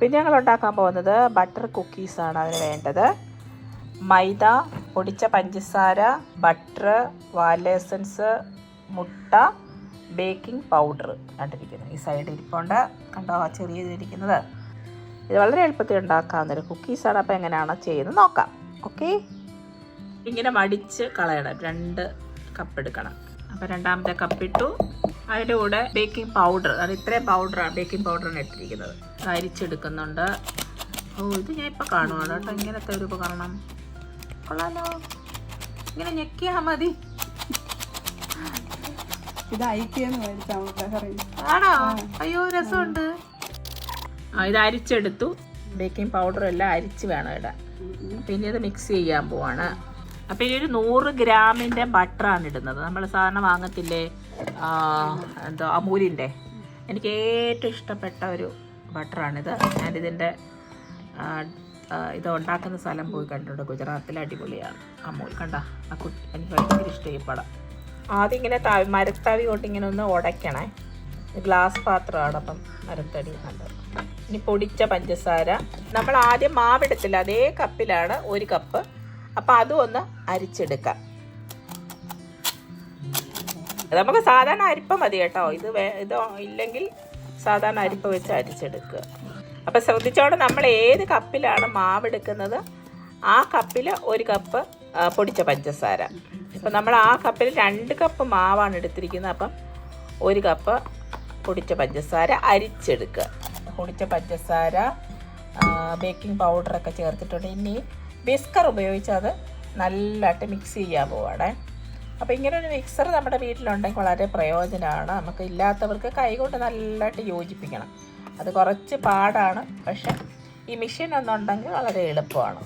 പിന്നെ ഞങ്ങൾ ഉണ്ടാക്കാൻ പോകുന്നത് ബട്ടർ കുക്കീസാണ്. അതിന് വേണ്ടത് മൈദ, പൊടിച്ച പഞ്ചസാര, ബട്ടർ, വാനില എസൻസ്, മുട്ട, ബേക്കിംഗ് പൗഡർ കണ്ടിരിക്കുന്നു. ഈ സൈഡിൽ ഇരിപ്പുണ്ട്, കണ്ടോ ചെറിയ ഇതിരിക്കുന്നത്. ഇത് വളരെ എളുപ്പത്തിൽ ഉണ്ടാക്കാവുന്നൊരു കുക്കീസാണ്. അപ്പോൾ എങ്ങനെയാണോ ചെയ്യുന്നത് നോക്കാം. ഓക്കെ, ഇങ്ങനെ മടിച്ച് കളയണം. 2 കപ്പ് എടുക്കണം. അപ്പോൾ രണ്ടാമത്തെ കപ്പിട്ടു. അതിൻ്റെ കൂടെ ബേക്കിംഗ് പൗഡർ, അത് ഇത്രയും പൗഡറാണ്, ബേക്കിംഗ് പൗഡറാണ് ഇട്ടിരിക്കുന്നത്. അരിച്ചെടുക്കുന്നുണ്ട്. ഇത് ഞാൻ ഇപ്പോൾ കാണുവാണ് കേട്ടോ, ഇങ്ങനത്തെ ഒരു ഉപകരണം. കൊള്ളാലോ, ഇങ്ങനെ ഞെക്കിയാൽ മതി. ഇത് ആണോ? അയ്യോ രസമുണ്ട്. ഇത് അരിച്ചെടുത്തു. ബേക്കിംഗ് പൗഡർ എല്ലാം അരിച്ച് വേണം ഇടാൻ. പിന്നെ ഇത് മിക്സ് ചെയ്യാൻ പോവാണ്. അപ്പം ഇനി ഒരു 100 ഗ്രാമിൻ്റെ ബട്ടറാണ് ഇടുന്നത്. നമ്മൾ സാധാരണ വാങ്ങത്തില്ലേ, എന്തോ അമൂലിൻ്റെ. എനിക്ക് ഏറ്റവും ഇഷ്ടപ്പെട്ട ഒരു ബട്ടറാണിത്. ഞാനിതിൻ്റെ ഇത് ഉണ്ടാക്കുന്ന സ്ഥലം പോയി കണ്ടിട്ടുണ്ട്, ഗുജറാത്തിൽ. അടിപൊളിയാണ് അമൂൽ. കണ്ട ആ കുട്ടി, എനിക്ക് ഭയങ്കര ഇഷ്ടമായി പടം. ആദ്യം ഇങ്ങനെ മരത്തവി കൊണ്ട് ഇങ്ങനെ ഒന്ന് ഉടയ്ക്കണേ. ഗ്ലാസ് പാത്രമാണ്, അപ്പം മരത്തടി നല്ലത്. ഇനി പൊടിച്ച പഞ്ചസാര. നമ്മൾ ആദ്യം മാവെടുത്തില്ല, അതേ കപ്പിലാണ് 1 കപ്പ്. അപ്പം അതും ഒന്ന് അരിച്ചെടുക്കാം. നമുക്ക് സാധാരണ അരിപ്പ മതി കേട്ടോ. ഇത് ഇല്ലെങ്കിൽ സാധാരണ അരിപ്പ വെച്ച് അരിച്ചെടുക്കുക. അപ്പം ശ്രദ്ധിച്ചോടെ, നമ്മൾ ഏത് കപ്പിലാണ് മാവെടുക്കുന്നത് ആ കപ്പിൽ 1 കപ്പ് പൊടിച്ച പഞ്ചസാര. ഇപ്പം നമ്മൾ ആ കപ്പിൽ 2 കപ്പ് മാവാണ് എടുത്തിരിക്കുന്നത്. അപ്പം 1 കപ്പ് പൊടിച്ച പഞ്ചസാര അരിച്ചെടുക്കുക. പൊടിച്ച പഞ്ചസാര, ബേക്കിംഗ് പൗഡറൊക്കെ ചേർത്തിട്ടുണ്ട്. ഇനി വിസ്കർ ഉപയോഗിച്ച് അത് നല്ലതായിട്ട് മിക്സ് ചെയ്യാൻ പോവാണ്. അപ്പോൾ ഇങ്ങനൊരു മിക്സർ നമ്മുടെ വീട്ടിലുണ്ടെങ്കിൽ വളരെ പ്രയോജനമാണ്. നമുക്ക് ഇല്ലാത്തവർക്ക് കൈകൊണ്ട് നല്ലതായിട്ട് യോജിപ്പിക്കണം. അത് കുറച്ച് പാടാണ്, പക്ഷെ ഈ മെഷീൻ ഒന്നുണ്ടെങ്കിൽ വളരെ എളുപ്പമാണ്.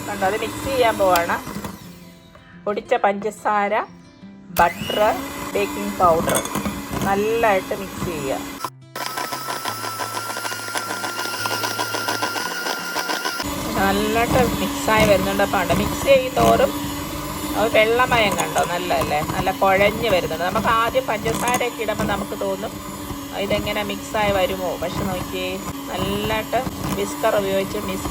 കണ്ടോ, അത് മിക്സ് ചെയ്യാൻ പോവാണ്. പൊടിച്ച പഞ്ചസാര, ബട്ടർ, ബേക്കിംഗ് പൗഡർ നല്ലതായിട്ട് മിക്സ് ചെയ്യുക. നല്ലതായിട്ട് മിക്സായി വരുന്നുണ്ട്. അപ്പോൾ ഉണ്ട് മിക്സ് ചെയ്യും തോറും വെള്ളമയം കണ്ടോ, നല്ലതല്ലേ, നല്ല കുഴഞ്ഞ് വരുന്നുണ്ട്. നമുക്ക് ആദ്യം പഞ്ചസാരയൊക്കെ ഇടുമ്പോൾ നമുക്ക് തോന്നും ഇതെങ്ങനെ മിക്സായി വരുമോ. പക്ഷെ നോക്കിയേ, നല്ലതായിട്ട് വിസ്കർ ഉപയോഗിച്ച് മിക്സ്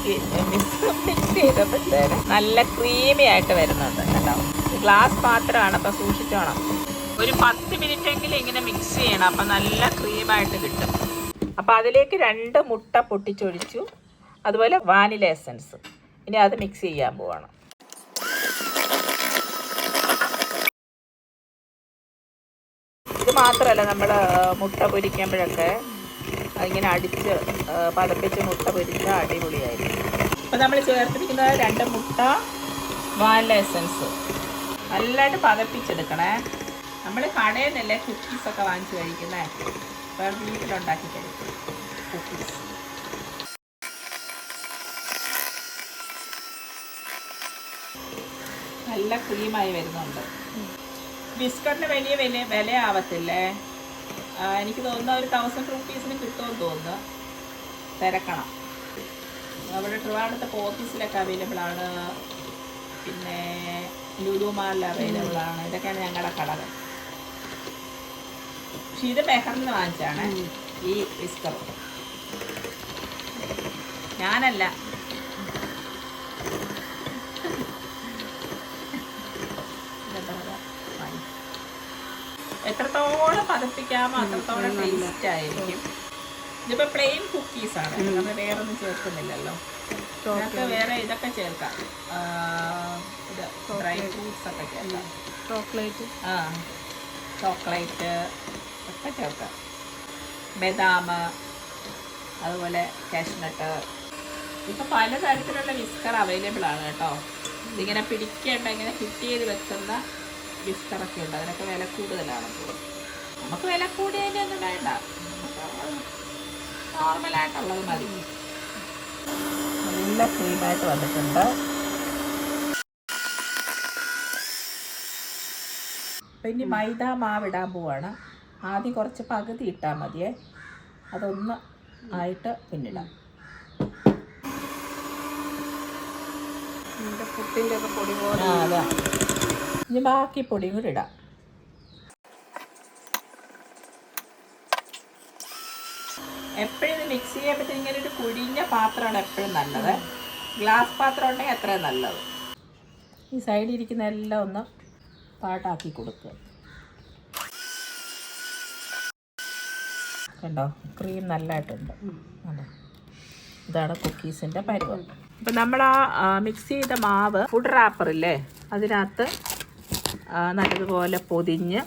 ചെയ്തപ്പോഴത്തേന് നല്ല ക്രീമി ആയിട്ട് വരുന്നുണ്ട് കേട്ടോ. ഗ്ലാസ് പാത്രമാണ്, അപ്പം സൂക്ഷിച്ചോണം. ഒരു 10 മിനിറ്റെങ്കിലും ഇങ്ങനെ മിക്സ് ചെയ്യണം. അപ്പം നല്ല ക്രീമായിട്ട് കിട്ടും. അപ്പം അതിലേക്ക് 2 മുട്ട പൊട്ടിച്ചൊഴിച്ചു, അതുപോലെ വാനില എസൻസ്. ഇനി അത് മിക്സ് ചെയ്യാൻ പോവാണ്. ഇത് മാത്രമല്ല, നമ്മൾ മുട്ട പൊരിക്കുമ്പോഴൊക്കെ ഇങ്ങനെ അടിച്ച് പതപ്പിച്ച് മുട്ട പൊരിച്ചാൽ അടിപൊളിയായിരിക്കും. അപ്പോൾ നമ്മൾ ചേർത്തിരിക്കുന്നത് 2 മുട്ട, വാനില എസൻസ് നല്ലതായിട്ട് പതപ്പിച്ചെടുക്കണേ. നമ്മൾ കടയിൽ നിന്നല്ലേ കുക്കീസൊക്കെ വാങ്ങിച്ച് കഴിക്കുന്നത്, അപ്പോൾ വീട്ടിലുണ്ടാക്കി കഴിക്കും കുക്കീസ്. നല്ല ക്രീമായി വരുന്നുണ്ട്. ബിസ്ക്കറ്റിന് വലിയ വിലയാവത്തില്ലേ. എനിക്ക് തോന്നുന്നു ഒരു 1000 രൂപീസിന് കിട്ടുമെന്ന് തോന്നുന്നു. തിരക്കണം. അവിടെ ട്രിവാൻഡ്രത്തെ പോത്തീസിലൊക്കെ അവൈലബിൾ ആണ്, പിന്നെ ലുലു മാളിൽ അവൈലബിൾ ആണ്. ഇതൊക്കെയാണ് ഞങ്ങളുടെ കടകൾ. പക്ഷെ ഇത് മെഹറിന് വാങ്ങിച്ചാണ് ഈ വിസ്കർ. ഞാനല്ല, എത്രത്തോളം പതപ്പിക്കാമോ അത്രത്തോളം ടേസ്റ്റ് ആയിരിക്കും. ഇതിപ്പോൾ പ്ലെയിൻ കുക്കീസാണ്, നമ്മൾ വേറെ ഒന്നും ചേർക്കുന്നില്ലല്ലോ. നമുക്ക് വേറെ ഇതൊക്കെ ചേർക്കാം, ഇത് ഡ്രൈ ഫ്രൂട്ട്സ് ഒക്കെ ചേർക്കാം. ചോക്ലേറ്റ് ഒക്കെ ചേർക്കാം. ബദാം, അതുപോലെ കാഷ്നട്ട്. ഇപ്പം പലതരത്തിലുള്ള വിസ്കർ അവൈലബിൾ ആണ് കേട്ടോ. ഇതിങ്ങനെ പിടിക്കേണ്ട, ഇങ്ങനെ ഫിറ്റ് ചെയ്ത് വെക്കുന്ന വിസ്കറൊക്കെ ഉണ്ട്. അതിനൊക്കെ വില കൂടുതലാണ്. നമുക്ക് വില കൂടിയതിൻ്റെ ഒന്നും വേണ്ട, നോർമലായിട്ടുള്ളത് മതി. നല്ല ക്രീമായിട്ട് വന്നിട്ടുണ്ട്. അപ്പം ഇനി മൈദ മാവിടാൻ പോവാണ്. ആദ്യം കുറച്ച് പകുതി ഇട്ടാൽ മതിയേ, അതൊന്ന് ആയിട്ട് പിന്നിടാം. പുട്ടിൻ്റെ ഒക്കെ പൊടി പോലെ. അതാ, ഇനി ബാക്കി പൊടിയും കൂടി ഇടാം. എപ്പോഴും ഇത് മിക്സ് ചെയ്യുമ്പോഴത്തേക്കും ഇങ്ങനെ ഒരു കുഴിഞ്ഞ പാത്രമാണ് എപ്പോഴും നല്ലത്. ഗ്ലാസ് പാത്രം ഉണ്ടെങ്കിൽ അത്രയും നല്ലത്. ഈ സൈഡിൽ ഇരിക്കുന്ന എല്ലാം ഒന്ന് പാട്ടാക്കി കൊടുക്കുക. കണ്ടോ, ക്രീം നല്ലതായിട്ടുണ്ട്. അതെ, ഇതാണ് കുക്കീസിൻ്റെ പരുവം. അപ്പം നമ്മൾ ആ മിക്സ് ചെയ്ത മാവ് ഫുഡ് റാപ്പറില്ലേ അതിനകത്ത് നല്ലതുപോലെ പൊതിഞ്ഞ്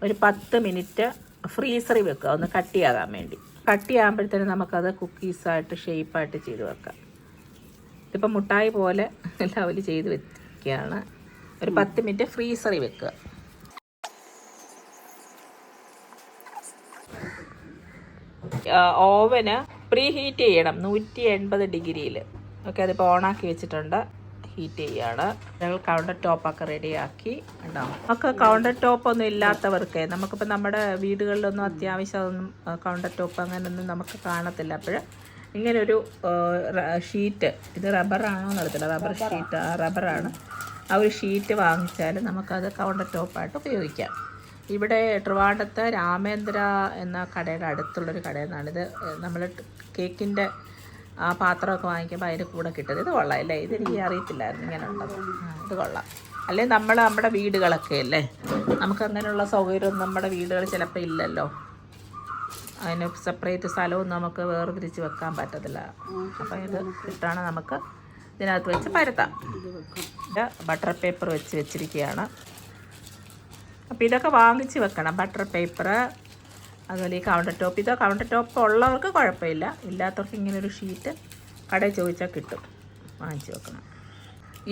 ഒരു 10 മിനിറ്റ് ഫ്രീസറിൽ വെക്കുക, ഒന്ന് കട്ടിയാകാൻ വേണ്ടി. കട്ടിയാകുമ്പോഴത്തേനും നമുക്കത് കുക്കീസായിട്ട് ഷേപ്പായിട്ട് ചെയ്ത് വെക്കാം. ഇതിപ്പോൾ മുട്ടായി പോലെ ലെവൽ ചെയ്ത് വെക്കുകയാണ്. ഒരു 10 മിനിറ്റ് ഫ്രീസറിൽ വെക്കുക. ഓവന് പ്രീ ഹീറ്റ് ചെയ്യണം 180 ഡിഗ്രിയിൽ. ഓക്കെ, അതിപ്പോൾ ഓണാക്കി വെച്ചിട്ടുണ്ട്, ഹീറ്റ് ചെയ്യുകയാണ്. ഞങ്ങൾ കൗണ്ടർ ടോപ്പൊക്കെ റെഡിയാക്കി ഉണ്ടാവും. നമുക്ക് കൗണ്ടർ ടോപ്പൊന്നും ഇല്ലാത്തവർക്ക്, നമുക്കിപ്പോൾ നമ്മുടെ വീടുകളിലൊന്നും അത്യാവശ്യമൊന്നും കൗണ്ടർ ടോപ്പ് അങ്ങനെയൊന്നും നമുക്ക് കാണത്തില്ല. അപ്പോൾ ഇങ്ങനൊരു ഷീറ്റ്, ഇത് റബ്ബറാണോ എന്നറിയത്തില്ല, റബ്ബർ ഷീറ്റ്, റബ്ബറാണ്. ആ ഒരു ഷീറ്റ് വാങ്ങിച്ചാൽ നമുക്കത് കൗണ്ടർ ടോപ്പായിട്ട് ഉപയോഗിക്കാം. ഇവിടെ ട്രിവാൻഡ്രത്ത് രാമേന്ദ്ര എന്ന കടയുടെ അടുത്തുള്ളൊരു കടയിൽ നിന്നാണ് ഇത്. നമ്മൾ കേക്കിൻ്റെ ആ പാത്രമൊക്കെ വാങ്ങിക്കുമ്പോൾ അതിൻ്റെ കൂടെ കിട്ടുന്നത്. ഇത് കൊള്ളാം അല്ലേ, ഇതെനിക്ക് അറിയത്തില്ലായിരുന്നു ഇങ്ങനെ ഉള്ളത്. ഇത് കൊള്ളാം. അല്ലെങ്കിൽ നമ്മുടെ വീടുകളൊക്കെ അല്ലേ, നമുക്ക് അങ്ങനെയുള്ള സൗകര്യം നമ്മുടെ വീടുകൾ ചിലപ്പോൾ ഇല്ലല്ലോ. അതിന് സെപ്പറേറ്റ് സ്ഥലവും നമുക്ക് വേർതിരിച്ച് വെക്കാൻ പറ്റത്തില്ല. അപ്പോൾ ഇത് ഇട്ടാണ് നമുക്ക് ഇതിനകത്ത് വെച്ച് പരത്താം. ഇത് ബട്ടർ പേപ്പർ വെച്ചിരിക്കുകയാണ്. അപ്പോൾ ഇതൊക്കെ വാങ്ങിച്ച് വെക്കണം, ബട്ടർ പേപ്പർ, അതുപോലെ ഈ കൗണ്ടർ ടോപ്പ്. ഇത് കൗണ്ടർ ടോപ്പ് ഉള്ളവർക്ക് കുഴപ്പമില്ല, ഇല്ലാത്തവർക്ക് ഇങ്ങനൊരു ഷീറ്റ് കടയിൽ ചോദിച്ചാൽ കിട്ടും, വാങ്ങിച്ച് വെക്കണം.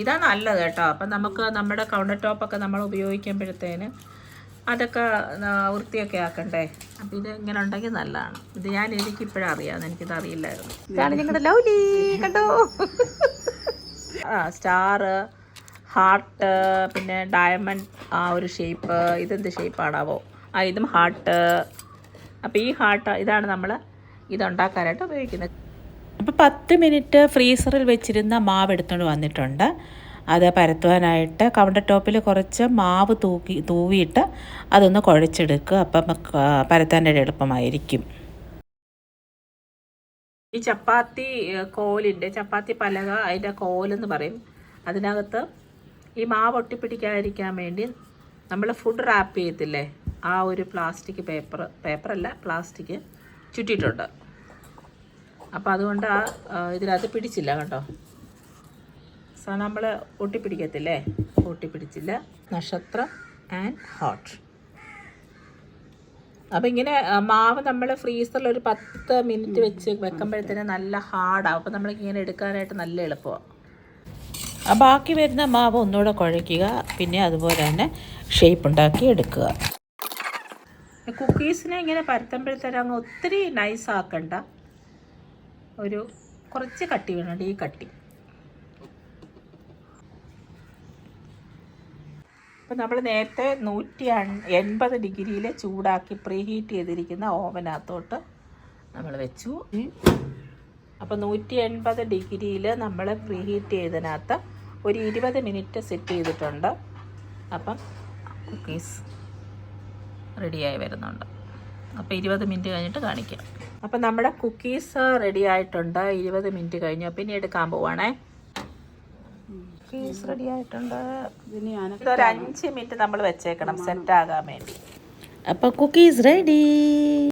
ഇതാണ് നല്ലത് കേട്ടോ. അപ്പം നമുക്ക് നമ്മുടെ കൗണ്ടർ ടോപ്പൊക്കെ നമ്മൾ ഉപയോഗിക്കുമ്പോഴത്തേന് അതൊക്കെ വൃത്തിയൊക്കെ ആക്കണ്ടേ. അപ്പം ഇത് ഇങ്ങനെ ഉണ്ടെങ്കിൽ നല്ലതാണ്. ഇത് എനിക്കിപ്പോഴും അറിയാമെന്ന്, എനിക്കിത് അറിയില്ലായിരുന്നു. ഇതാണ് ഞങ്ങളുടെ ലൗലി, കണ്ടോ. സ്റ്റാർ, ഹാർട്ട്, പിന്നെ ഡയമണ്ട്, ആ ഒരു ഷേപ്പ്. ഇതെന്ത് ഷേപ്പാണാവോ? ഇതും ഹാർട്ട്. അപ്പോൾ ഈ ഹാർട്ട് ഇതാണ് നമ്മൾ ഇതുണ്ടാക്കാനായിട്ട് ഉപയോഗിക്കുന്നത്. അപ്പോൾ 10 മിനിറ്റ് ഫ്രീസറിൽ വെച്ചിരുന്ന മാവ് എടുത്തുകൊണ്ട് വന്നിട്ടുണ്ട്. അത് പരത്തുവാനായിട്ട് കൗണ്ടർ ടോപ്പിൽ കുറച്ച് മാവ് തൂവിയിട്ട് അതൊന്ന് കുഴച്ചെടുക്കുക. അപ്പം പരത്താനായിട്ട് എളുപ്പമായിരിക്കും. ഈ ചപ്പാത്തി കോലിൻ്റെ, ചപ്പാത്തി പലക, അതിൻ്റെ കോലെന്ന് പറയും. അതിനകത്ത് ഈ മാവ് ഒട്ടിപ്പിടിക്കാതിരിക്കാൻ വേണ്ടി നമ്മൾ ഫുഡ് റാപ്പ് ചെയ്യത്തില്ലേ, ആ ഒരു പ്ലാസ്റ്റിക് പേപ്പറല്ല പ്ലാസ്റ്റിക് ചുറ്റിയിട്ടുണ്ട്. അപ്പോൾ അതുകൊണ്ട് ഇതിനകത്ത് പിടിച്ചില്ല കേട്ടോ. നമ്മൾ ഒട്ടിപ്പിടിക്കത്തില്ലേ, ഒട്ടിപ്പിടിച്ചില്ല. നക്ഷത്രം ആൻഡ് ഹാർട്ട്. അപ്പോൾ ഇങ്ങനെ മാവ് നമ്മൾ ഫ്രീസറിൽ ഒരു 10 മിനിറ്റ് വെച്ച് വെക്കുമ്പോഴത്തേന് നല്ല ഹാർഡാവും. അപ്പോൾ നമ്മൾക്ക് ഇങ്ങനെ എടുക്കാനായിട്ട് നല്ല എളുപ്പമാണ്. ബാക്കി വരുന്ന മാവ് ഒന്നുകൂടെ കുഴയ്ക്കുക, പിന്നെ അതുപോലെ തന്നെ ഷേപ്പ് ഉണ്ടാക്കി എടുക്കുക. കുക്കീസിനെ ഇങ്ങനെ പരത്തുമ്പോഴത്തേനും അങ്ങ് ഒത്തിരി നൈസ് ആക്കണ്ട, ഒരു കുറച്ച് കട്ടി വേണം, ഈ കട്ടി. അപ്പം നമ്മൾ നേരത്തെ 180 ഡിഗ്രിയിൽ ചൂടാക്കി പ്രീ ഹീറ്റ് ചെയ്തിരിക്കുന്ന ഓവനകത്തോട്ട് നമ്മൾ വെച്ചു. അപ്പോൾ 180 ഡിഗ്രിയിൽ നമ്മൾ പ്രീ ഹീറ്റ് ചെയ്തതിനകത്ത് ഒരു 20 മിനിറ്റ് സെറ്റ് ചെയ്തിട്ടുണ്ട്. അപ്പം കുക്കീസ് റെഡിയായി വരുന്നുണ്ട്. അപ്പോൾ 20 മിനിറ്റ് കഴിഞ്ഞിട്ട് കാണിക്കാം. അപ്പം നമ്മുടെ കുക്കീസ് റെഡി ആയിട്ടുണ്ട്. 20 മിനിറ്റ് കഴിഞ്ഞു. പിന്നെ എടുക്കാൻ പോവാണേ. കുക്കീസ് റെഡി ആയിട്ടുണ്ട്. ഇതൊരു 5 മിനിറ്റ് നമ്മൾ വെച്ചേക്കണം സെറ്റ് ആകാൻ വേണ്ടി. അപ്പോൾ കുക്കീസ് റെഡി.